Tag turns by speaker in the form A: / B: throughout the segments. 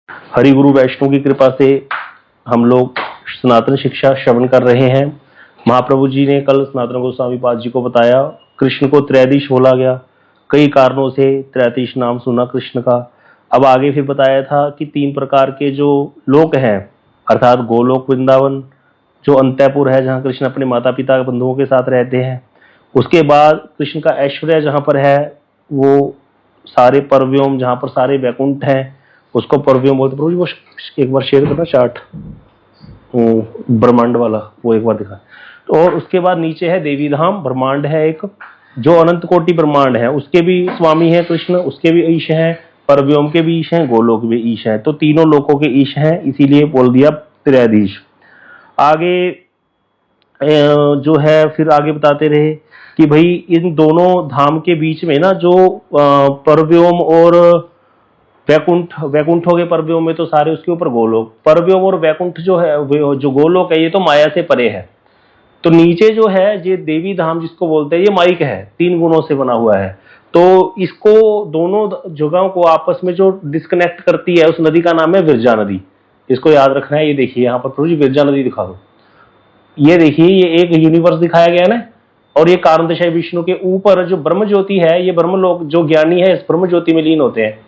A: हरि गुरु वैष्णव की कृपा से हम लोग सनातन शिक्षा श्रवण कर रहे हैं। महाप्रभु जी ने कल सनातन गोस्वामी पाद जी को बताया, कृष्ण को त्रैधीश बोला गया, कई कारणों से त्रैधीश नाम सुना कृष्ण का। अब आगे फिर बताया था कि 3 प्रकार के जो लोक हैं, अर्थात गोलोक वृंदावन, जो अंतःपुर है जहाँ कृष्ण अपने माता पिता बंधुओं के साथ रहते हैं। उसके बाद कृष्ण का ऐश्वर्य जहाँ पर है, वो सारे परव्योम जहाँ पर सारे वैकुंठ हैं, उसको परव्योम बोलते। प्रभु जी वो एक बार शेयर करना चार्ट, ब्रह्मांड वाला, वो एक बार दिखा। तो और उसके बाद नीचे है देवी धाम, ब्रह्मांड है एक, जो अनंत कोटि ब्रह्मांड है, उसके भी स्वामी है कृष्ण, उसके भी ईश हैं, परव्योम के भी ईश हैं, गोलोक भी ईश हैं। तो तीनों लोकों के ईश हैं, इसीलिए बोल दिया त्रैधीश। आगे जो है फिर आगे बताते रहे कि भाई इन दोनों धाम के बीच में ना जो परव्योम और वैकुंठ, वैकुंठ हो गए परव्योम में तो सारे, उसके ऊपर गोलोक, परव्योम और वैकुंठ जो है, जो गोलोक है ये तो माया से परे है। तो नीचे जो है ये देवी धाम जिसको बोलते हैं, ये माइक है, 3 गुणों से बना हुआ है। तो इसको दोनों जगहों को आपस में जो डिस्कनेक्ट करती है, उस नदी का नाम है विरजा नदी। इसको याद रखना है। ये देखिए यहाँ पर प्रभु जी विरजा नदी दिखा दो। ये देखिए ये एक यूनिवर्स दिखाया गया है ना, और ये कारण दशा विष्णु के ऊपर जो ब्रह्म ज्योति है, ये ब्रह्म लोक, जो ज्ञानी है इस ब्रह्म ज्योति में लीन होते हैं।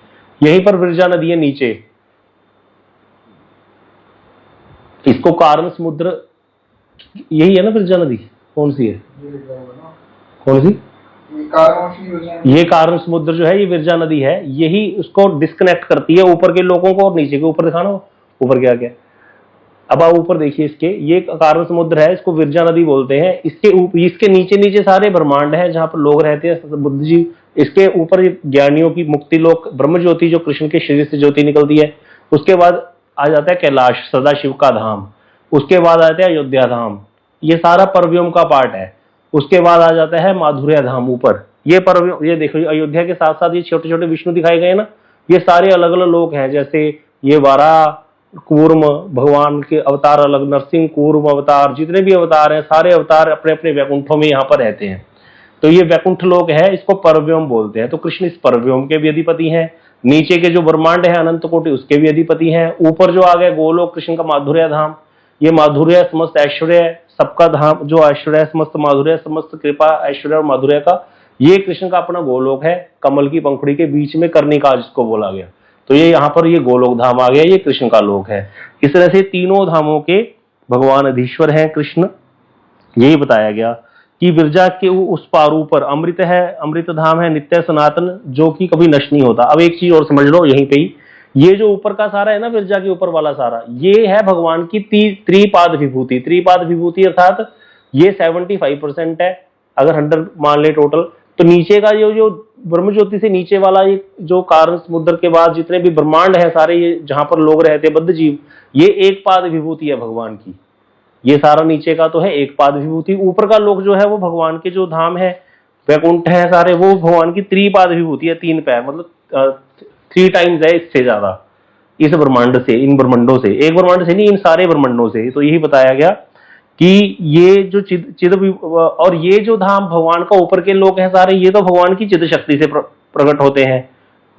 A: यहीं पर विरजा नदी है नीचे, इसको कारण समुद्र, यही है ना विरजा नदी? कौन सी है, कौन सी? ये कारण समुद्र जो है ये विरजा नदी है, यही उसको डिस्कनेक्ट करती है ऊपर के लोगों को और नीचे के। ऊपर दिखाना ऊपर क्या क्या। अब आप ऊपर देखिए इसके, ये कारण समुद्र है, इसको विरजा नदी बोलते हैं। इसके नीचे नीचे सारे ब्रह्मांड है जहां पर लोग रहते हैं, बुद्ध जी। इसके ऊपर ज्ञानियों की मुक्ति लोक, ब्रह्म ज्योति जो कृष्ण के शरीर से ज्योति निकलती है। उसके बाद आ जाता है कैलाश, सदाशिव का धाम। उसके बाद आता है अयोध्या धाम, ये सारा परव्योम का पार्ट है। उसके बाद आ जाता है माधुर्य धाम ऊपर, ये परव्योम। ये देखो अयोध्या के साथ साथ ये छोटे छोटे विष्णु दिखाए गए ना, ये सारे अलग अलग लोक हैं। जैसे ये वारा कूर्म, भगवान के अवतार अलग, नरसिंह, कूर्म अवतार, जितने भी अवतार हैं सारे अवतार अपने अपने वैकुंठों में यहाँ पर रहते हैं। तो ये वैकुंठ लोक है, इसको परव्योम बोलते हैं। तो कृष्ण इस परव्योम के भी अधिपति हैं। नीचे के जो ब्रह्मांड है अनंत कोटि, उसके भी अधिपति हैं। ऊपर जो आ गए गोलोक, कृष्ण का माधुर्य धाम, ये माधुर्य समस्त ऐश्वर्य सबका धाम, जो ऐश्वर्य समस्त माधुर्य, समस्त कृपा ऐश्वर्य और माधुर्य का, ये कृष्ण का अपना गोलोक है। कमल की पंखुड़ी के बीच में कर्णिका जिसको बोला गया, तो ये यहाँ पर ये गोलोक धाम आ गया, ये कृष्ण का लोक है। इस तरह से तीनों धामों के भगवान अधीश्वर हैं कृष्ण। यही बताया गया कि विरजा के उस पार ऊपर अमृत है, अमृत धाम है, नित्य सनातन, जो कि कभी नष्ट नहीं होता। अब एक चीज और समझ लो यहीं पे ही, ये जो ऊपर का सारा है ना, विरजा के ऊपर वाला सारा, ये है भगवान की त्रिपाद विभूति। त्रिपाद विभूति अर्थात ये 75% है, अगर 100 मान ले टोटल। तो नीचे का जो ब्रह्म ज्योति से नीचे वाला ये जो कारण समुद्र के बाद जितने भी ब्रह्मांड है सारे, ये जहां पर लोग रहते हैं बद्ध जीव, ये एक पाद विभूति है भगवान की। ये सारा नीचे का तो है एक पाद विभूति। ऊपर का लोक जो है वो भगवान के जो धाम है, वैकुंठ है सारे, वो भगवान की त्रिपाद विभूति है, 3 पैर, मतलब 3 टाइम्स है इससे ज्यादा, इस ब्रह्मांड से, इन ब्रह्मांडों से, एक ब्रह्मांड से नहीं, इन सारे ब्रह्मांडों से। तो यही बताया गया कि ये जो चिद और ये जो धाम भगवान का ऊपर के लोक है सारे, ये तो भगवान की चिद शक्ति से प्रकट होते हैं,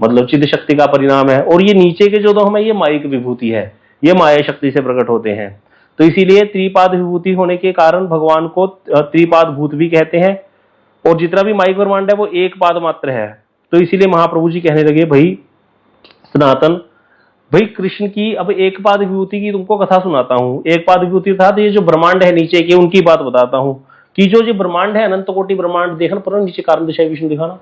A: मतलब चिद शक्ति का परिणाम है। और ये नीचे के जो धाम है ये माइक विभूति है, ये माया शक्ति से प्रकट होते हैं। तो इसीलिए त्रिपाद विभूति होने के कारण भगवान को त्रिपाद भूत भी कहते हैं। और जितना भी माइक ब्रह्मांड है वो एक पाद मात्र है। तो इसीलिए महाप्रभु जी कहने लगे, भाई सनातन, भाई कृष्ण की अब एक पाद विभूति की तुमको कथा सुनाता हूँ। एक पाद विभूति था, ये जो ब्रह्मांड है नीचे के, उनकी बात बताता हूँ कि जो ब्रह्मांड है अनंत कोटि ब्रह्मांड, देखना पर नीचे कारण दिशा विष्णु दिखाना,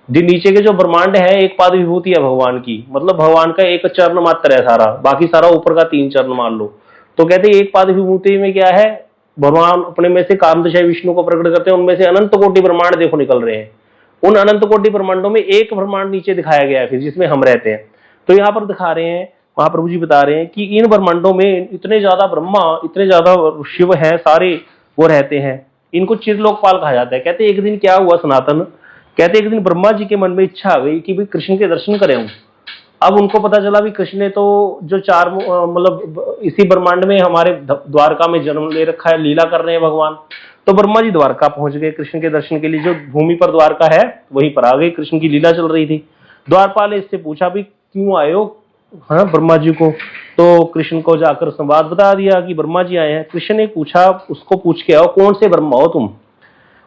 A: जो नीचे के जो ब्रह्मांड है एक पाद विभूति है भगवान की, मतलब भगवान का एक चरण मात्र है सारा, बाकी सारा ऊपर का 3 चरण मान लो। तो कहते एक पाद विभूति में क्या है, भगवान अपने में से काम दिशा विष्णु को प्रकट करते हैं, उनमें से अनंत कोटि ब्रह्मांड देखो निकल रहे हैं। उन अनंत कोटि ब्रह्मांडों में एक ब्रह्मांड नीचे दिखाया गया है फिर, जिसमें हम रहते हैं। तो यहाँ पर दिखा रहे हैं, महाप्रभु जी बता रहे हैं कि इन ब्रह्मांडों में इतने ज्यादा ब्रह्मा, इतने ज्यादा शिव हैं सारे, वो रहते हैं। इनको चिरलोकपाल कहा जाता है। कहते एक दिन क्या हुआ सनातन, कहते एक दिन ब्रह्मा जी के मन में इच्छा आ गई कि भाई कृष्ण के दर्शन करें। अब उनको पता चला भी कृष्ण ने तो जो 4 मतलब इसी ब्रह्मांड में हमारे द्वारका में जन्म ले रखा है, लीला कर रहे हैं भगवान। तो ब्रह्मा जी द्वारका पहुंच गए कृष्ण के दर्शन के लिए। जो भूमि पर द्वारका है वहीं पर आ गई, कृष्ण की लीला चल रही थी। द्वारपाल ने इससे पूछा भी क्यों आए हो, हाँ ब्रह्मा जी को। तो कृष्ण को जाकर संवाद बता दिया कि ब्रह्मा जी आए हैं। कृष्ण ने पूछा, उसको पूछ के आओ कौन से ब्रह्मा हो तुम,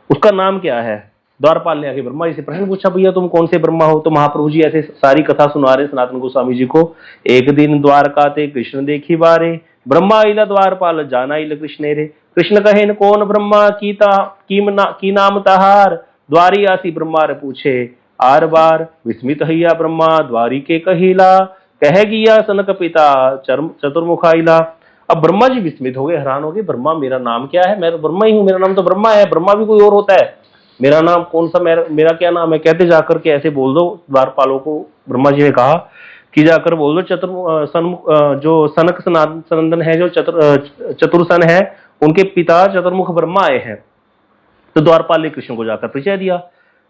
A: उसका नाम क्या है। द्वारपाल ने आके ब्रह्मा जी से प्रश्न पूछा, भैया तुम कौन से ब्रह्मा हो। तो महाप्रभु जी ऐसे सारी कथा सुना रहे सनातन गोस्वामी जी को। एक दिन द्वारका ते कृष्ण देखी बारे, ब्रह्मा इला द्वारपाल जाना इल कृष्ण रे। कृष्ण कहे न कौन ब्रह्मा की नाम तहार, द्वारी आसी ब्रह्मा रे पूछे आर बार। विस्मित हैया ब्रह्मा द्वारी के कहिला, कह गिया सनक पिता चतुर्मुख आइला। अब ब्रह्मा जी विस्मित हो गए, हैरान हो गए, ब्रह्मा मेरा नाम क्या है, मैं तो ब्रह्मा ही हूं, मेरा नाम तो ब्रह्मा है, ब्रह्मा भी कोई और होता है, मेरा नाम कौन सा, मेरा क्या नाम है। कहते जाकर के ऐसे बोल दो द्वारपालों को। ब्रह्मा जी ने कहा कि जाकर बोल दो जो सनक सनंदन है, जो चतुर्सन है, उनके पिता चतुर्मुख ब्रह्मा आए हैं। तो द्वारपाल ने कृष्ण को जाकर परिचय दिया।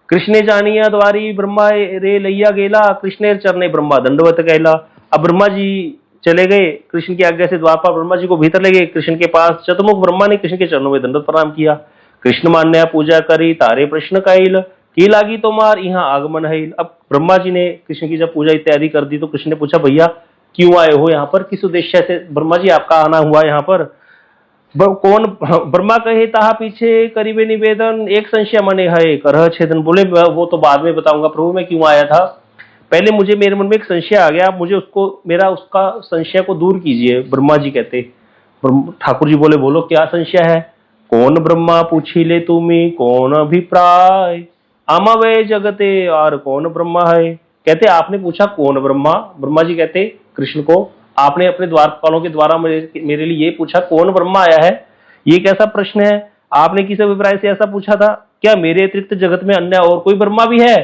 A: कृष्णे जानिया द्वारी ब्रह्मा रे लैया गेला, कृष्णे चरणे ब्रह्मा दंडवत कहला। अब ब्रह्मा जी चले गए, कृष्ण की आज्ञा से द्वारपाल ब्रह्मा जी को भीतर ले गए कृष्ण के पास। चतुर्मुख ब्रह्मा ने कृष्ण के चरणों में दंडवत प्रणाम किया। कृष्ण मान्य पूजा करी तारे प्रश्न कैल, की लागी तोमार यहाँ आगमन है। अब ब्रह्मा जी ने कृष्ण की जब पूजा इत्यादि कर दी तो कृष्ण ने पूछा, भैया क्यों आए हो यहाँ पर, किस उद्देश्य से ब्रह्मा जी आपका आना हुआ यहाँ पर। कौन ब्रह्मा कहे ताहा पीछे करीबे निवेदन, एक संशय मने है करह छेदन। बोले वो तो बाद में बताऊंगा प्रभु मैं क्यों आया था, पहले मुझे मेरे मन में एक संशय आ गया, आप मुझे उसका संशय को दूर कीजिए। ब्रह्मा जी कहते, ठाकुर जी बोले बोलो क्या संशय है। कौन ब्रह्मा पूछी ले तुम्हें कौन अभिप्राय, आमावे जगते और कौन ब्रह्मा है। कहते आपने पूछा कौन ब्रह्मा, ब्रह्मा जी कहते कृष्ण को, आपने अपने द्वारपालों के द्वारा मेरे लिए ये पूछा कौन ब्रह्मा आया है, ये कैसा प्रश्न है, आपने किस अभिप्राय से ऐसा पूछा था, क्या मेरे अतिरिक्त जगत में अन्य और कोई ब्रह्मा भी है।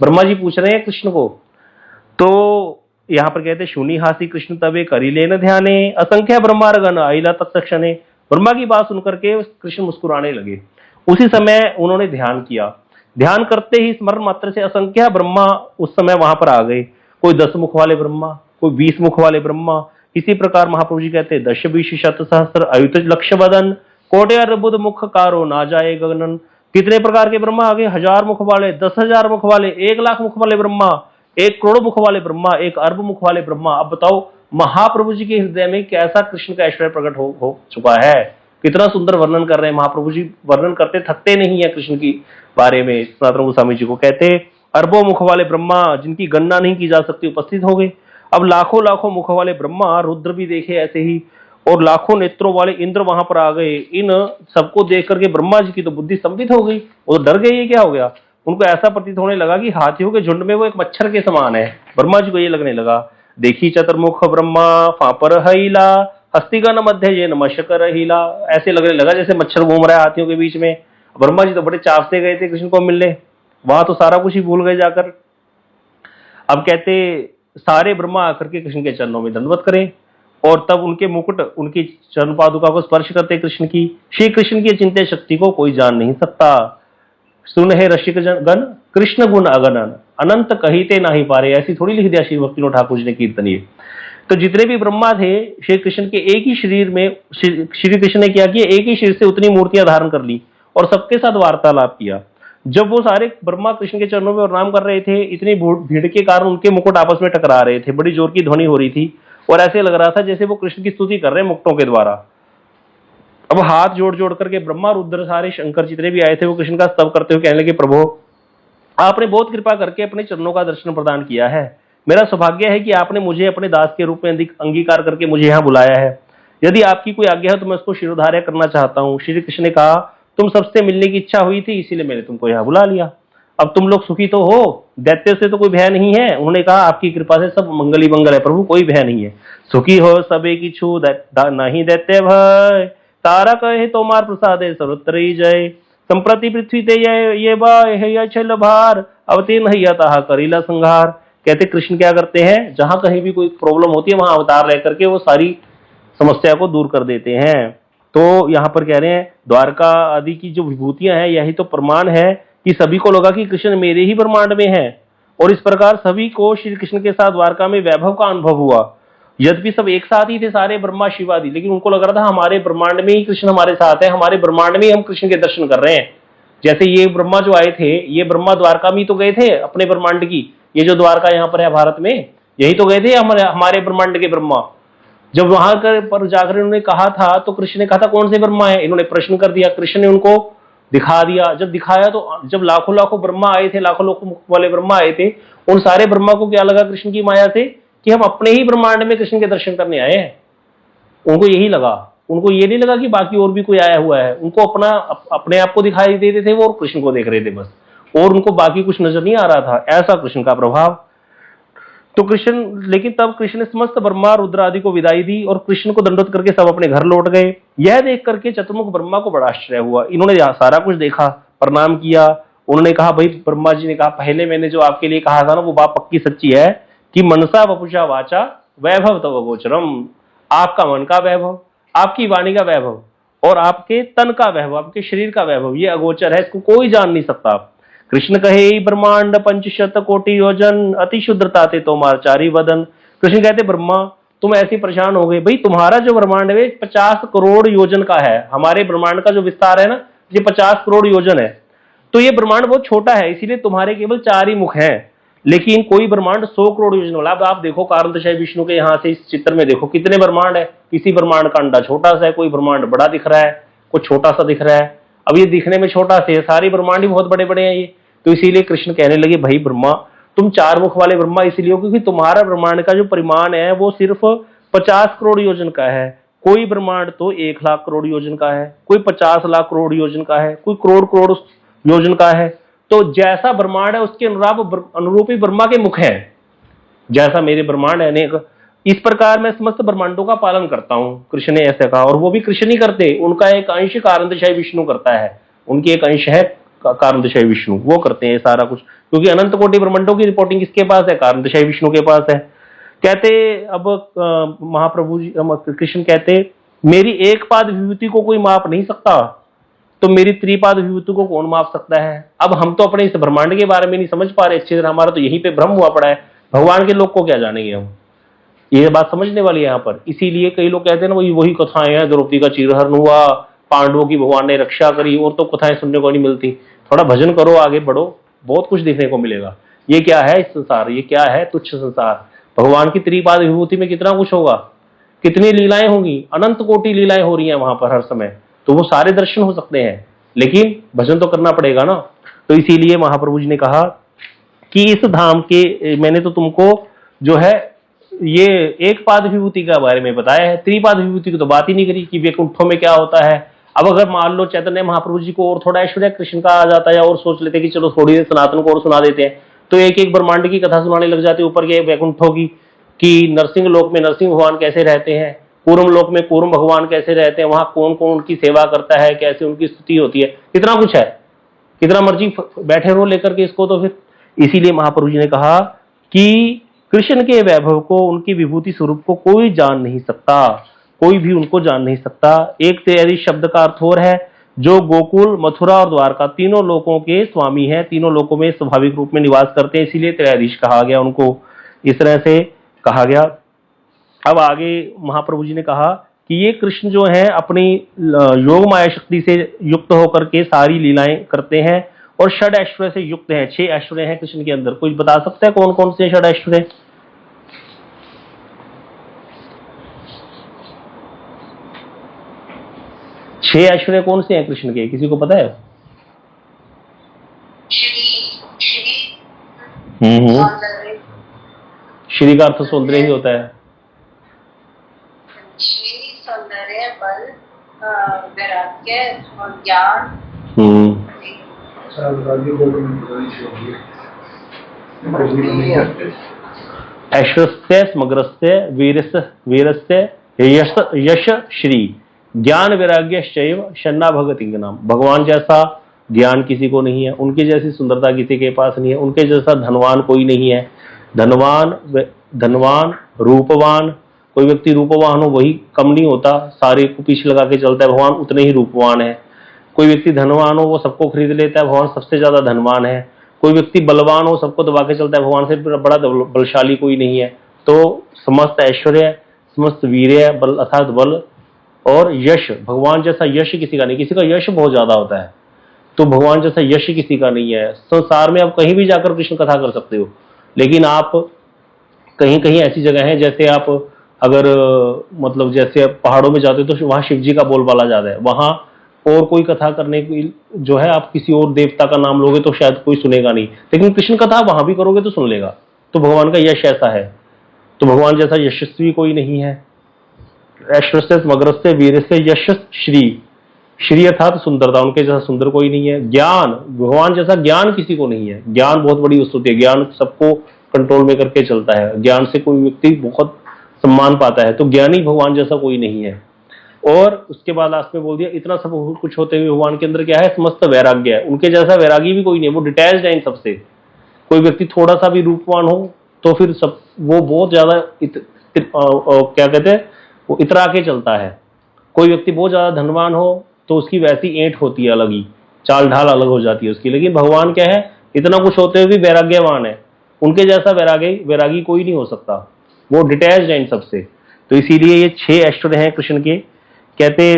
A: ब्रह्मा जी पूछ रहे हैं कृष्ण को। तो यहाँ पर कहते शुनि हासी कृष्ण तबे करी लेन ध्याने, असंख्य ब्रह्मारगण आइला तत्क्षणे। ब्रह्मा की बात सुनकर के कृष्ण मुस्कुराने लगे। उसी समय उन्होंने ध्यान किया, ध्यान करते ही स्मरण मात्र से असंख्य ब्रह्मा उस समय वहां पर आ गए। कोई 10 मुख वाले ब्रह्मा, कोई 20 मुख वाले ब्रह्मा। इसी प्रकार महाप्रभु जी कहते दश 20 शत सहस्त्र अयुत लक्ष बदन, कोटि अर्बुद मुख कारो ना जाए गगनन। कितने प्रकार के ब्रह्मा आ गए, 1000 मुख वाले, 10,000 मुख वाले, 1,00,000 मुख वाले ब्रह्मा, 1 करोड़ मुख वाले ब्रह्मा, 1 अर्ब मुख वाले ब्रह्मा। अब बताओ महाप्रभु जी के हृदय में कैसा कृष्ण का ऐश्वर्य प्रकट हो चुका है, कितना सुंदर वर्णन कर रहे हैं महाप्रभु जी, वर्णन करते थकते नहीं है कृष्ण की बारे में। सनातन गोस्वामी जी को कहते अरबों मुख वाले ब्रह्मा जिनकी गणना नहीं की जा सकती उपस्थित हो गए। अब लाखों लाखों मुख वाले ब्रह्मा, रुद्र भी देखे ऐसे ही, और लाखों नेत्रों वाले इंद्र वहां पर आ गए। इन सबको देख करके ब्रह्मा जी की तो बुद्धि स्तंभित हो गई, वो तो डर गए, ये क्या हो गया। उनको ऐसा प्रतीत होने लगा कि हाथियों के झुंड में वो एक मच्छर के समान है। ब्रह्मा जी को ये लगने लगा। देखी चतुर्मुख ब्रह्मा फापर हईला, हस्तिगण मध्य ये नमस्कर हिला। ऐसे लगने लगा जैसे मच्छर घूम रहा है हाथियों के बीच में। ब्रह्मा जी तो बड़े चाव से गए थे कृष्ण को मिलने, वहां तो सारा कुछ ही भूल गए जाकर। अब कहते सारे ब्रह्मा आकर के कृष्ण के चरणों में दंडवत करें, और तब उनके मुकुट, उनकी चरण पादुका को स्पर्श करते कृष्ण की। श्री कृष्ण की चिंत्य शक्ति को कोई जान नहीं सकता। सुन है रसिक गण कृष्ण गुण अगणन, अनंत कहीते नहीं पारे। ऐसी थोड़ी लिख दिया श्री भक्तिनोद ठाकुर जी ने कीर्तन ये। तो जितने भी ब्रह्मा थे श्री कृष्ण के एक ही शरीर में, श्री कृष्ण ने क्या किया, एक ही शरीर से उतनी मूर्तियां धारण कर ली और सबके साथ वार्तालाप किया। जब वो सारे ब्रह्मा कृष्ण के चरणों में प्रणाम कर रहे थे, इतनी भीड़ के कारण उनके मुकुट आपस में टकरा रहे थे, बड़ी जोर की ध्वनि हो रही थी, और ऐसे लग रहा था जैसे वो कृष्ण की स्तुति कर रहे हैं मुकुटों के द्वारा। अब हाथ जोड़ जोड़ करके ब्रह्मा रुद्र सारे शंकर जितने भी आए थे वो कृष्ण का स्तव करते हुए कहने लगे, प्रभु आपने बहुत कृपा करके अपने चरणों का दर्शन प्रदान किया है। मेरा सौभाग्य है कि आपने मुझे अपने दास के रूप में अंगीकार करके मुझे यहाँ बुलाया है। यदि आपकी कोई आज्ञा है तो मैं उसको शिरोधार्य करना चाहता हूँ। श्री कृष्ण ने कहा, तुम सबसे मिलने की इच्छा हुई थी, इसीलिए मैंने तुमको यहाँ बुला लिया। अब तुम लोग सुखी तो हो, दैत्य से तो कोई भय नहीं है। उन्होंने कहा, आपकी कृपा से सब मंगल ही मंगल है प्रभु, कोई भय नहीं है। सुखी हो सबे की छू नहीं दैत्य भय, तारा कहे तो मार प्रसादे सर्वत्र जय। संप्रति पृथ्वी ते ये छल भार, अवतीर्ण हैया ताहा करीला संहार। कहते कृष्ण क्या करते हैं, जहां कहीं भी कोई प्रॉब्लम होती है वहां अवतार रह करके वो सारी समस्या को दूर कर देते हैं। तो यहाँ पर कह रहे हैं द्वारका आदि की जो विभूतियां हैं यही तो प्रमाण है कि सभी को लगा कि कृष्ण मेरे ही ब्रह्मांड में है, और इस प्रकार सभी को श्री कृष्ण के साथ द्वारका में वैभव का अनुभव हुआ। यद्यपि सब एक साथ ही थे, सारे ब्रह्मा शिव आदि, लेकिन उनको लग रहा था हमारे ब्रह्मांड में ही कृष्ण हमारे साथ है, हमारे ब्रह्मांड में ही हम कृष्ण के दर्शन कर रहे हैं। जैसे ये ब्रह्मा जो आए थे, ये ब्रह्मा द्वारका में तो गए थे अपने ब्रह्मांड की, ये जो द्वारका यहाँ पर है भारत में, यही तो गए थे हमारे ब्रह्मांड के ब्रह्मा। जब वहां पर जाकर इन्होंने कहा था तो कृष्ण ने कहा था कौन से ब्रह्मा है, इन्होंने प्रश्न कर दिया, कृष्ण ने उनको दिखा दिया। जब दिखाया तो जब लाखों लाखों ब्रह्मा आए थे, लाखों लाखों मुख वाले ब्रह्मा आए थे, उन सारे ब्रह्मा को क्या लगा कृष्ण की माया से कि हम अपने ही ब्रह्मांड में कृष्ण के दर्शन करने आए हैं। उनको यही लगा, उनको ये नहीं लगा कि बाकी और भी कोई आया हुआ है। उनको अपने आप को दिखाई देते थे वो, और कृष्ण को देख रहे थे बस, और उनको बाकी कुछ नजर नहीं आ रहा था। ऐसा कृष्ण का प्रभाव। तो कृष्ण, लेकिन तब कृष्ण ने समस्त ब्रह्मा रुद्र आदि को विदाई दी और कृष्ण को दंडवत करके सब अपने घर लौट गए। यह देख करके चतुर्मुख ब्रह्मा को बड़ा आश्चर्य हुआ। इन्होंने सारा कुछ देखा, प्रणाम किया। उन्होंने कहा, भाई ब्रह्मा जी ने कहा, पहले मैंने जो आपके लिए कहा था ना वो बात पक्की सच्ची है कि मनसा वपुषा वाचा वैभव तव गोचरम। आपका मन का वैभव, आपकी वाणी का वैभव और आपके तन का वैभव, आपके शरीर का वैभव, ये अगोचर है, इसको कोई जान नहीं सकता। कृष्ण कहे ब्रह्मांड 500 कोटि योजन, अति शुद्रता ते तोमार चारी वदन। कृष्ण कहते ब्रह्मा तुम ऐसे परेशान हो गए, भाई तुम्हारा जो ब्रह्मांड है 50 करोड़ योजन का है। हमारे ब्रह्मांड का जो विस्तार है ना, ये 50 करोड़ योजन है। तो ये ब्रह्मांड बहुत छोटा है, इसीलिए तुम्हारे केवल 4 ही मुख हैं। लेकिन कोई ब्रह्मांड 100 करोड़ योजन वाला। अब आप देखो कारणदशाई विष्णु के यहाँ से इस चित्र में देखो कितने ब्रह्मांड है। किसी ब्रह्मांड का अंडा छोटा सा है, कोई ब्रह्मांड बड़ा दिख रहा है, कुछ छोटा सा दिख रहा है। अब ये दिखने में छोटा से, सारे ब्रह्मांड ही बहुत बड़े बड़े हैं ये। तो इसीलिए कृष्ण कहने लगे, भाई ब्रह्मा तुम 4 मुख वाले ब्रह्मा इसलिए हो क्योंकि तुम्हारा ब्रह्मांड का जो परिमाण है वो सिर्फ 50 करोड़ योजन का है। कोई ब्रह्मांड तो 1 लाख करोड़ योजन का है, कोई 50 लाख करोड़ योजन का है, कोई करोड़ करोड़ योजन का है। तो जैसा ब्रह्मांड है उसके अनुरूप ही ब्रह्मा के मुख है। जैसा मेरे ब्रह्मांड है अनेक, इस प्रकार मैं समस्त ब्रह्मांडों का पालन करता हूं, कृष्ण ने ऐसा कहा। और वो भी कृष्ण नहीं करते, उनका एक अंश कारणदशाई विष्णु करता है। उनकी एक अंश है कारणदशाई विष्णु, वो करते हैं सारा कुछ। क्योंकि अनंत कोटि ब्रह्मांडों की रिपोर्टिंग किसके पास है? कारणदशाई विष्णु के पास है। कहते अब महाप्रभु जी कृष्ण कहते, मेरी एक पाद विभूति को कोई माप नहीं सकता, तो मेरी त्रिपाद विभूति को कौन माप सकता है? अब हम तो अपने इस ब्रह्मांड के बारे में नहीं समझ पा रहे अच्छी तरह, हमारा तो यहीं पे भ्रम हुआ पड़ा है। भगवान के लोग को क्या जानेंगे हम? ये बात समझने वाली है यहाँ पर। इसीलिए कई लोग कहते हैं ना वही कथाएं हैं, द्रौपदी का चीरहरण हुआ, पांडवों की भगवान ने रक्षा करी, और तो कथाएं सुनने को नहीं मिलती। थोड़ा भजन करो, आगे बढ़ो, बहुत कुछ देखने को मिलेगा। ये क्या है इस संसार, ये क्या है तुच्छ संसार। भगवान की त्रिपाद विभूति में कितना कुछ होगा, कितनी लीलाएं होंगी, अनंत कोटि लीलाएं हो रही हैं वहां पर हर समय। तो वो सारे दर्शन हो सकते हैं, लेकिन भजन तो करना पड़ेगा ना। तो इसीलिए महाप्रभु जी ने कहा कि इस धाम के मैंने तो तुमको जो है ये एक पाद विभूति के बारे में बताया है, त्रिपाद विभूति की तो बात ही नहीं करी कि वैकुंठों में क्या होता है। अब अगर मान लो चैतन्य महाप्रभु जी को और थोड़ा ऐश्वर्य कृष्ण का आ जाता है, और सोच लेते कि चलो थोड़ी देर सनातन को और सुना देते हैं, तो एक एक ब्रह्मांड की कथा सुनाने लग जाते ऊपर के वैकुंठों की, कि नरसिंह लोक में नरसिंह भगवान कैसे रहते हैं, कूर्म लोक में कूर्म भगवान कैसे रहते हैं, वहां कौन कौन उनकी सेवा करता है, कैसे उनकी स्तुति होती है, कितना कुछ है। कितना मर्जी बैठे रहो लेकर के इसको। तो फिर इसीलिए महाप्रभु जी ने कहा कि कृष्ण के वैभव को, उनकी विभूति स्वरूप को कोई जान नहीं सकता, कोई भी उनको जान नहीं सकता। एक त्रयाधीश शब्द का अर्थ और है, जो गोकुल, मथुरा और द्वारका तीनों लोकों के स्वामी हैं, तीनों लोकों में स्वाभाविक रूप में निवास करते हैं, इसीलिए त्रयाधीश कहा गया उनको, इस तरह से कहा गया। अब आगे महाप्रभु जी ने कहा कि ये कृष्ण जो है अपनी योग माया शक्ति से युक्त होकर के सारी लीलाएं करते हैं, और षड ऐश्वर्य से युक्त है। 6 ऐश्वर्य हैं कृष्ण के अंदर। कोई बता सकता है कौन कौन से षड ऐश्वर्य? 6 ऐश्वर्य कौन से हैं कृष्ण के, किसी को पता है? श्री का अर्थ सौंदर्य ही होता है।
B: श्री, सौंदर्य, बल, वैराग्य और ज्ञान।
A: ऐश्वर्य समग्रस्य वीरस्य यश श्री ज्ञान वैराग्य शैव शन्ना भगत नाम। भगवान जैसा ज्ञान किसी को नहीं है, उनकी जैसी सुंदरता किसी के पास नहीं है, उनके जैसा धनवान कोई नहीं है। धनवान रूपवान, कोई व्यक्ति रूपवान हो वही कम नहीं होता, सारे को पीछे लगा के चलता है, भगवान उतने ही रूपवान है। कोई व्यक्ति धनवान हो वो सबको खरीद लेता है, भगवान सबसे ज्यादा धनवान है। कोई व्यक्ति बलवान हो सबको दबा के चलता है, भगवान से बड़ा बलशाली कोई नहीं है। तो समस्त ऐश्वर्य, समस्त वीर्य, बल अर्थात बल और यश, भगवान जैसा यश किसी का नहीं। किसी का यश बहुत ज्यादा होता है, तो भगवान जैसा यश किसी का नहीं है। संसार में आप कहीं भी जाकर कृष्ण कथा कर सकते हो, लेकिन आप कहीं कहीं ऐसी जगह है, जैसे आप अगर मतलब जैसे आप पहाड़ों में जाते हो तो वहां शिव जी का बोलबाला ज्यादा है, वहां और कोई कथा करने की जो है, आप किसी और देवता का नाम लोगे तो शायद कोई सुनेगा नहीं, लेकिन कृष्ण कथा वहां भी करोगे तो सुन लेगा। तो भगवान का यश ऐसा है। तो भगवान जैसा यशस्वी कोई नहीं है। ऐश्वर्य मगरस्य वीरस्य यश श्री, श्री अर्थात सुंदरता, उनके जैसा सुंदर कोई नहीं है। ज्ञान, भगवान जैसा ज्ञान किसी को नहीं है। ज्ञान बहुत बड़ी वस्तु है, ज्ञान सबको कंट्रोल में करके चलता है, ज्ञान से कोई व्यक्ति बहुत सम्मान पाता है। तो ज्ञानी भगवान जैसा कोई नहीं है। और उसके बाद लास्ट में बोल दिया, इतना सब कुछ होते हुए भगवान के अंदर क्या है, समस्त वैराग्य है। उनके जैसा वैरागी भी कोई नहीं है, वो डिटैच्ड है इन सबसे। कोई व्यक्ति थोड़ा सा भी रूपवान हो तो फिर सब वो बहुत ज्यादा क्या कहते हैं, वो इतरा के चलता है। कोई व्यक्ति बहुत ज्यादा धनवान हो तो उसकी वैसी ऐंठ होती है, अलग ही चाल ढाल अलग हो जाती है उसकी। लेकिन भगवान क्या है, इतना कुछ होते हुए भी वैराग्यवान है। उनके जैसा वैरागी कोई नहीं हो सकता, वो डिटैच्ड है इन सबसे। तो इसीलिए ये 6 ऐश्वर्य हैं कृष्ण के। कहते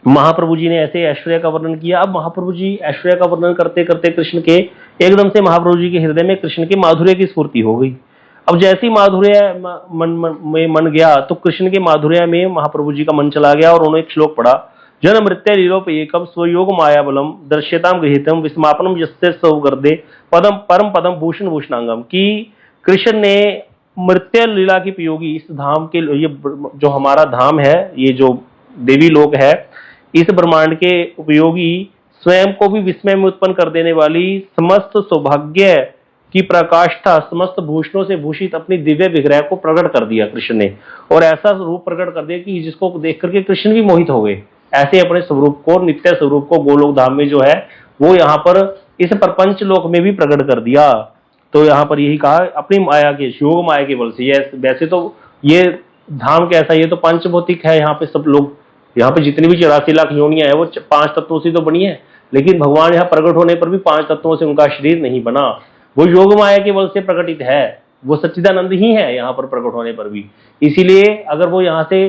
A: महाप्रभु जी ने ऐसे ऐश्वर्य का वर्णन किया। अब महाप्रभु जी ऐश्वर्य का वर्णन करते करते कृष्ण के एकदम से महाप्रभु जी के हृदय में कृष्ण के माधुर्य की स्फूर्ति हो गई। अब जैसी माधुर्य में मन गया तो कृष्ण के माधुर्य में महाप्रभु जी का मन चला गया और उन्होंने एक श्लोक पढ़ा, जन मृत्य लीलोपयेकम स्वयोग माया बलम दर्श्यताम गृहीतम विस्मापनम यस्य सौगर्दे पदम परम पदम भूषण भूषणांगम। कि कृष्ण ने मृत्य लीला की प्रयोगी इस धाम के, ये जो हमारा धाम है, ये जो देवी लोक है, इस ब्रह्मांड के उपयोगी स्वयं को भी विस्मय में उत्पन्न कर देने वाली समस्त सौभाग्य की प्रकाष्ठा समस्त भूषणों से भूषित अपनी दिव्य विग्रह को प्रकट कर दिया कृष्ण ने। और ऐसा रूप प्रकट कर दिया कि जिसको देख करके कृष्ण भी मोहित हो गए। ऐसे अपने स्वरूप को, नित्य स्वरूप को गोलोक धाम में जो है वो यहाँ पर इस प्रपंच लोक में भी प्रकट कर दिया। तो यहाँ पर यही कहा, अपनी माया के, योग माया के बल से। वैसे तो ये धाम कैसा, ये तो पंचभौतिक है। यहाँ पे सब लोग, यहाँ पे जितनी भी 84 लाख योनियां है वो 5 तत्वों से तो बनी है, लेकिन भगवान यहाँ प्रकट होने पर भी 5 तत्वों से उनका शरीर नहीं बना, वो योग माया के बल से प्रकटित है। वो सच्चिदानंद ही है यहाँ पर प्रकट होने पर भी। इसीलिए अगर वो यहाँ से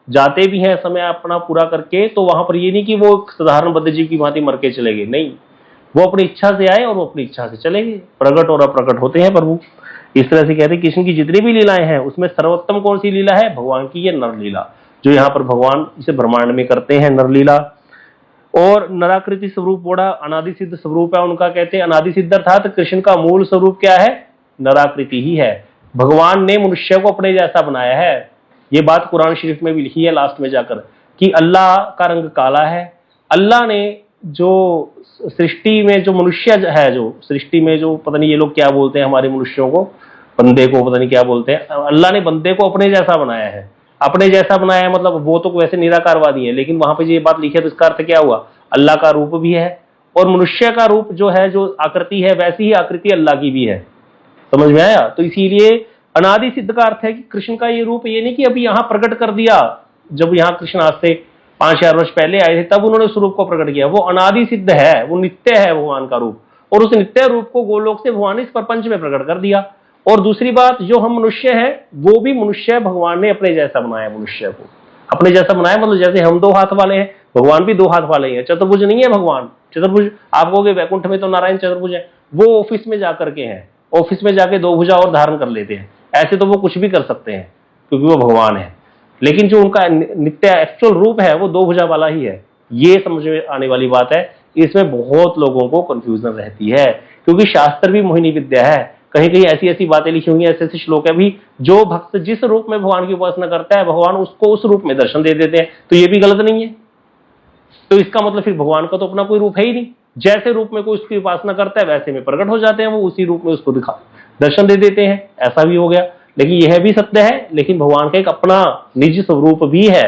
A: जाते भी हैं समय अपना पूरा करके, तो वहां पर ये नहीं कि वो साधारण बद्ध जीव की भांति मर के चले गए, नहीं, वो अपनी इच्छा से आए और वो अपनी इच्छा से चले गए। प्रकट और अप्रकट होते हैं प्रभु। इस तरह से कहते हैं कृष्ण की जितनी भी लीलाएं हैं उसमें सर्वोत्तम कौन सी लीला है, भगवान की ये नर लीला, जो यहाँ पर भगवान इसे ब्रह्मांड में करते हैं, नर लीला। और नराकृति स्वरूप बड़ा अनादि सिद्ध स्वरूप है उनका। कहते हैं अनादि सिद्ध अर्थात कृष्ण का मूल स्वरूप क्या है, नराकृति ही है। भगवान ने मनुष्य को अपने जैसा बनाया है। ये बात कुरान शरीफ में भी लिखी है लास्ट में जाकर, कि अल्लाह का रंग काला है। अल्लाह ने जो सृष्टि में जो मनुष्य है, जो सृष्टि में जो पता नहीं ये लोग क्या बोलते हैं, हमारे मनुष्यों को, बंदे को पता नहीं क्या बोलते हैं, अल्लाह ने बंदे को अपने जैसा बनाया है। अपने जैसा बनाया है मतलब वो तो वैसे निराकारवादी है, लेकिन वहां पे ये बात लिखी है तो इसका अर्थ क्या हुआ, अल्लाह का रूप भी है और मनुष्य का रूप जो है, जो आकृति है, वैसी ही आकृति अल्लाह की भी है। समझ में आया? तो इसीलिए अनादि सिद्ध का अर्थ है कि कृष्ण का ये रूप ये नहीं कि अभी यहां प्रकट कर दिया, जब यहाँ कृष्ण आज से 5000 वर्ष पहले आए थे तब उन्होंने उस रूप को प्रकट किया। वो अनादि सिद्ध है, वो नित्य है भगवान का रूप, और उस नित्य रूप को गोलोक से भगवान ने इस प्रपंच में प्रकट कर दिया। और दूसरी बात, जो हम मनुष्य हैं वो भी मनुष्य भगवान ने अपने जैसा बनाया, मनुष्य को अपने जैसा बनाया। मतलब जैसे हम 2 हाथ वाले हैं, भगवान भी 2 हाथ वाले हैं। चतुर्भुज नहीं है भगवान। चतुर्भुज आप कहोगे वैकुंठ में तो नारायण चतुर्भुज है, वो ऑफिस में जाकर के हैं, ऑफिस में जाके 2 भुजा और धारण कर लेते हैं। ऐसे तो वो कुछ भी कर सकते हैं क्योंकि वो भगवान है, लेकिन जो उनका नित्य एक्चुअल रूप है वो 2 भुजा वाला ही है। ये समझ में आने वाली बात है। इसमें बहुत लोगों को कंफ्यूजन रहती है क्योंकि शास्त्र भी मोहिनी विद्या है। कहीं कहीं ऐसी ऐसी बातें लिखी हुई हैं, ऐसे ऐसे श्लोक है भी, जो भक्त जिस रूप में भगवान की उपासना करता है भगवान उसको उस रूप में दर्शन दे देते हैं। तो ये भी गलत नहीं है। तो इसका मतलब फिर भगवान का तो अपना कोई रूप है ही नहीं। जैसे रूप में कोई उसकी उपासना करता है वैसे में प्रकट हो जाते हैं, वो उसी रूप में उसको दर्शन दे देते हैं। ऐसा भी हो गया। लेकिन यह भी सत्य है, लेकिन भगवान का एक अपना निजी स्वरूप भी है,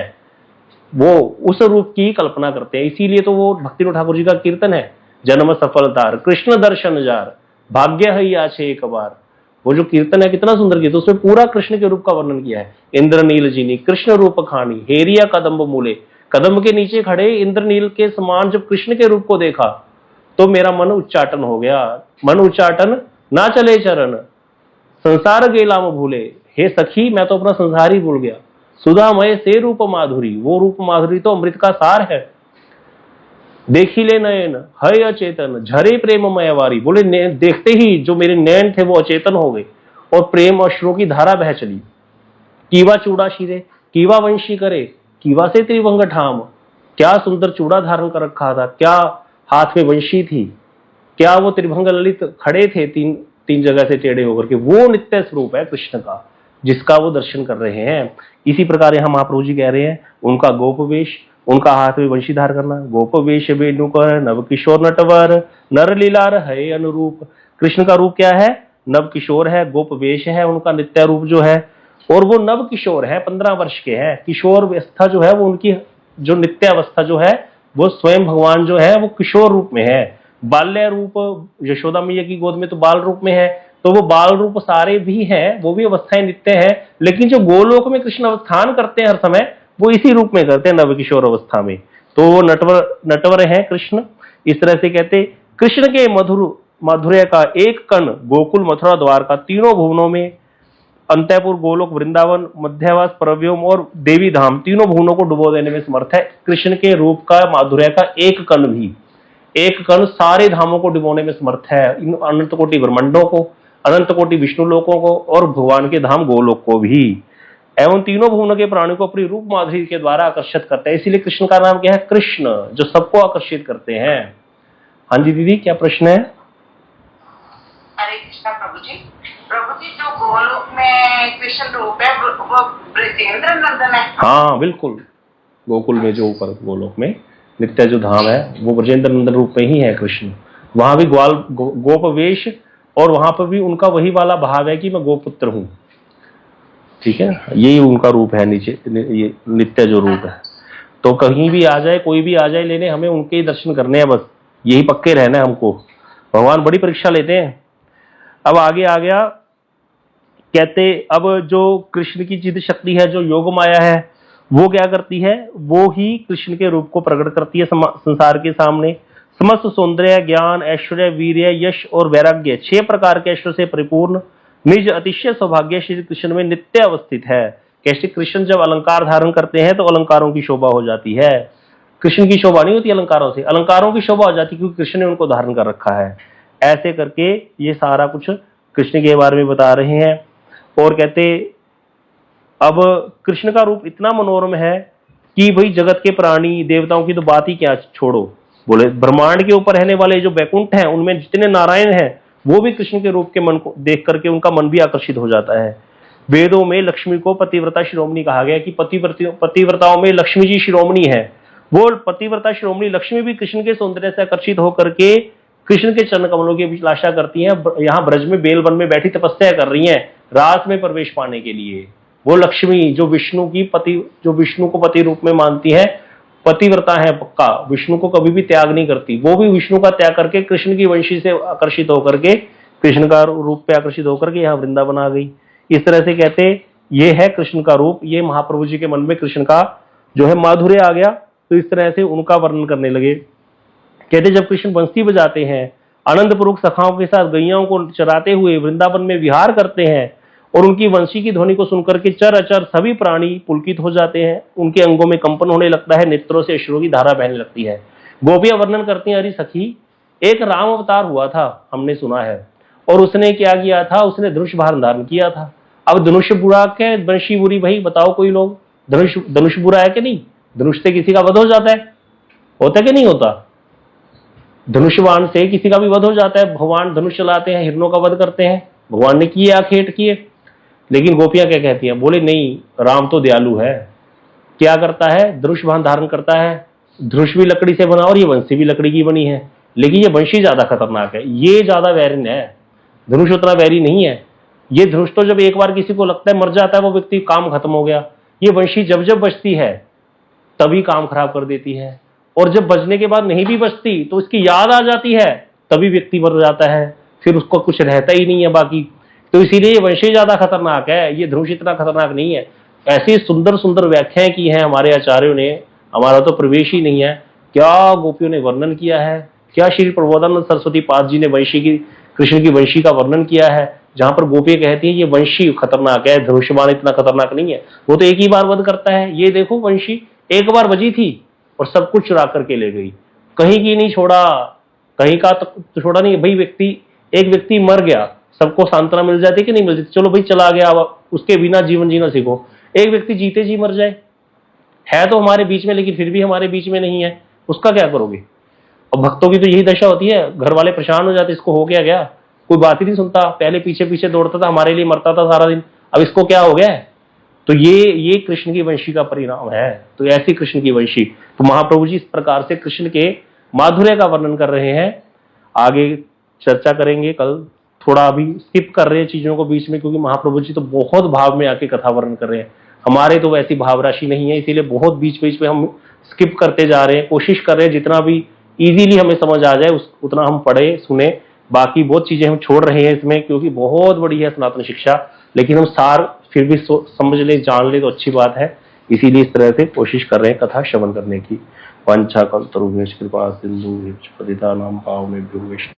A: वो उस रूप की कल्पना करते हैं। इसीलिए तो वो भक्ति ठाकुर जी का कीर्तन है, जन्म सफलतार कृष्ण दर्शन जार भाग्य है आछे एक बार। वो जो कीर्तन है कितना सुंदर कीर्तन, उसमें पूरा कृष्ण के रूप का वर्णन किया है। इंद्रनील जी ने कृष्ण रूप खानी हेरिया कदम्ब मूले, कदम के नीचे खड़े इंद्रनील के समान जब कृष्ण के रूप को देखा तो मेरा मन उच्चाटन हो गया। मन उच्चाटन ना चले चरण संसार गेला में भूले, हे सखी मैं तो अपना संसार ही भूल गया। सुधामय से रूप माधुरी, वो रूप माधुरी तो अमृत का सार है। देखी ले नयन हय अचेतन झरे प्रेम मयवारी, बोले देखते ही जो मेरे नयन थे वो अचेतन हो गए और प्रेम अश्रुओं की धारा बह चली। कीवा चूड़ा शिरे, कीवा वंशी करे, कीवा से त्रिभंग ठाम। क्या सुंदर चूड़ा धारण कर रखा था, क्या हाथ में वंशी थी, क्या वो त्रिभंग ललित खड़े थे तीन तीन जगह से टेढ़े होकर के। वो नित्य स्वरूप है कृष्ण का, जिसका वो दर्शन कर रहे हैं। इसी प्रकार यहाँ महाप्रभु जी कह रहे हैं, उनका गोप वेश, उनका हाथ में वंशीधार करना, गोप वेश वेणुकर नव किशोर नटवर नर लीलार है अनुरूप। कृष्ण का रूप क्या है, नव किशोर है, गोप वेश है उनका नित्य रूप जो है, और वो नव किशोर है, 15 वर्ष के हैं। किशोर अवस्था जो है वो उनकी जो नित्य अवस्था जो है वो स्वयं भगवान जो है वो किशोर रूप में है। बाल्य रूप यशोदा मैया की गोद में तो बाल रूप में है, तो वो बाल रूप सारे भी हैं, वो भी अवस्थाएं नित्य है। लेकिन जो गोलोक में कृष्ण अवस्थान करते हैं हर समय, वो इसी रूप में करते हैं नव किशोर अवस्था में। तो वो नटवर है कृष्ण। इस तरह से कहते कृष्ण के माधुर्य का एक कण गोकुल मथुरा द्वार का तीनों भुवनों में, अंतःपुर गोलोक वृंदावन मध्यवास परव्योम और देवी धाम, तीनों भुवनों को डुबो देने में समर्थ है। कृष्ण के रूप का माधुर्य का एक कण भी, एक कण सारे धामों को डुबोने में समर्थ है, इन अनंत कोटि ब्रह्मांडों को, अनंत कोटि विष्णु लोकों को और भगवान के धाम गोलोक को भी, एवं तीनों भुवनों के प्राणियों को अपनी रूप माधुरी के द्वारा आकर्षित करते हैं। इसीलिए कृष्ण का नाम क्या है, कृष्ण, जो सबको आकर्षित करते हैं। हाँ जी दीदी, क्या प्रश्न है?
B: हरे कृष्णा प्रभु जी। प्रभु जी, जो गोलोक में कृष्ण रूप है वो ब्रजेंद्र नंदन है? हाँ
A: बिल्कुल, गोकुल में जो ऊपर गोलोक में नित्य जो धाम है वो ब्रजेंद्र नंदन रूप में ही है कृष्ण। वहां भी गोप वेश, और वहां पर भी उनका वही वाला भाव है कि मैं गोपुत्र हूं। ठीक है, यही उनका रूप है, नीचे ये नित्य जो रूप है। तो कहीं भी आ जाए, कोई भी आ जाए लेने, हमें उनके ही दर्शन करने हैं, बस यही पक्के रहना है हमको। भगवान बड़ी परीक्षा लेते हैं। अब आगे आ गया, कहते अब जो कृष्ण की चिद शक्ति है, जो योग माया है, वो क्या करती है, वो ही कृष्ण के रूप को प्रकट करती है संसार के सामने। समस्त सौंदर्य, ज्ञान, ऐश्वर्य, वीर्य, यश और वैराग्य, 6 प्रकार के ऐश्वर्य से परिपूर्ण निज अतिशय सौभाग्य श्री कृष्ण में नित्य अवस्थित है। कैसे कृष्ण जब अलंकार धारण करते हैं तो अलंकारों की शोभा हो जाती है। कृष्ण की शोभा नहीं होती अलंकारों से, अलंकारों की शोभा हो जाती है, क्योंकि कृष्ण ने उनको धारण कर रखा है। ऐसे करके ये सारा कुछ कृष्ण के बारे में बता रहे हैं। और कहते अब कृष्ण का रूप इतना मनोरम है कि भाई जगत के प्राणी देवताओं की तो बात ही क्या छोड़ो। बोले ब्रह्मांड के ऊपर रहने वाले जो बैकुंठ हैं, उनमें जितने नारायण हैं, वो भी कृष्ण के रूप के मन को देख करके उनका मन भी आकर्षित हो जाता है। वेदों में लक्ष्मी को पतिव्रता शिरोमणि कहा गया कि पतिव्रताओं में लक्ष्मी जी शिरोमणि है। वो पतिव्रता शिरोमणि लक्ष्मी भी कृष्ण के सौंदर्य से आकर्षित होकर के कृष्ण के चरण कमलों की अभिलाषा करती हैं। यहाँ ब्रज में बेल वन में बैठी तपस्या कर रही हैं रास में प्रवेश पाने के लिए। वो लक्ष्मी जो विष्णु को पति रूप में मानती है, पतिव्रता है पक्का, विष्णु को कभी भी त्याग नहीं करती। वो भी विष्णु का त्याग करके कृष्ण की वंशी से आकर्षित होकर के, कृष्ण का रूप पे आकर्षित होकर के यहाँ वृंदावन आ गई। इस तरह से कहते ये है कृष्ण का रूप। ये महाप्रभु जी के मन में कृष्ण का जो है माधुर्य आ गया, तो इस तरह से उनका वर्णन करने लगे। कहते जब कृष्ण बंसी बजाते हैं, आनंदपूर्वक सखाओं के साथ गैयाओं को चराते हुए वृंदावन में विहार करते हैं, और उनकी वंशी की ध्वनि को सुनकर के चर अचर सभी प्राणी पुलकित हो जाते हैं। उनके अंगों में कंपन होने लगता है, नेत्रों से अश्रु की धारा बहने लगती है। गोपियां वर्णन करती हैं, अरे सखी, एक राम अवतार हुआ था, हमने सुना है, और उसने क्या किया था, उसने धनुष बाण धारण किया था। अब धनुष बुरा के वंशी बुरी, भाई बताओ कोई लोग, धनुष बुरा है कि नहीं? धनुष से किसी का वध हो जाता है, होता है कि नहीं होता? धनुष बाण से किसी का भी वध हो जाता है। भगवान धनुष चलाते हैं, हिरणों का वध करते हैं, भगवान ने किए आखेट किए। लेकिन गोपियां क्या कहती हैं, बोले नहीं, राम तो दयालु है। क्या करता है, धनुष बाण धारण करता है, धनुष भी लकड़ी से बना और ये वंशी भी लकड़ी की बनी है, लेकिन ये वंशी ज्यादा खतरनाक है, ये ज्यादा वैरिन है, धनुष उतना वैरी नहीं है। ये धनुष तो जब एक बार किसी को लगता है मर जाता है वो व्यक्ति, काम खत्म हो गया। ये वंशी जब जब बचती है तभी काम खराब कर देती है, और जब बचने के बाद नहीं भी बचती तो उसकी याद आ जाती है, तभी व्यक्ति मर जाता है, फिर उसको कुछ रहता ही नहीं है बाकी। तो इसीलिए ये वंशी ज्यादा खतरनाक है, ये धनुष इतना खतरनाक नहीं है। ऐसी सुंदर सुंदर व्याख्याएं की हैं हमारे आचार्यों ने, हमारा तो प्रवेश ही नहीं है। क्या गोपियों ने वर्णन किया है, क्या श्री प्रबोधानंद सरस्वती पाद जी ने वंशी की, कृष्ण की वंशी का वर्णन किया है, जहां पर गोपियां कहती हैं ये वंशी खतरनाक है, धनुष्यबाण इतना खतरनाक नहीं है, वो तो एक ही बार वध करता है। ये देखो वंशी एक बार बजी थी और सब कुछ चुरा करके ले गई, कहीं की नहीं छोड़ा, कहीं का तो छोड़ा नहीं भाई। एक व्यक्ति मर गया, सबको सांत्वना मिल जाती कि नहीं मिल जाती? चलो भाई चला गया, अब उसके बिना जीवन जीना सीखो। एक व्यक्ति जीते जी मर जाए, है तो हमारे बीच में लेकिन फिर भी हमारे बीच में नहीं है, उसका क्या करोगे? और भक्तों की तो यही दशा होती है, घर वाले परेशान हो जाते, इसको हो गया, कोई बात ही नहीं सुनता, पहले पीछे पीछे दौड़ता था, हमारे लिए मरता था सारा दिन, अब इसको क्या हो गया है? तो ये कृष्ण की वंशी का परिणाम है। तो ऐसी कृष्ण की वंशी, तो महाप्रभु जी इस प्रकार से कृष्ण के माधुर्य का वर्णन कर रहे हैं। आगे चर्चा करेंगे कल, थोड़ा अभी स्किप कर रहे हैं चीजों को बीच में, क्योंकि महाप्रभु जी तो बहुत भाव में आके कथा वर्णन कर रहे हैं। हमारे तो वैसी भाव राशि नहीं है, इसीलिए बहुत बीच बीच में हम स्किप करते जा रहे हैं। कोशिश कर रहे हैं जितना भी इजीली हमें समझ आ जाए उतना हम पढ़े सुने। बाकी बहुत चीजें हम छोड़ रहे हैं इसमें, क्योंकि बहुत बड़ी है सनातन शिक्षा, लेकिन हम सार फिर भी समझ ले, जान ले तो अच्छी बात है। इसीलिए इस तरह से कोशिश कर रहे हैं कथा श्रवण करने की। वांछा कल्पतरुभ्यश्च कृपा सिंधु पतितानां पावनेभ्यो वैष्णवेभ्यो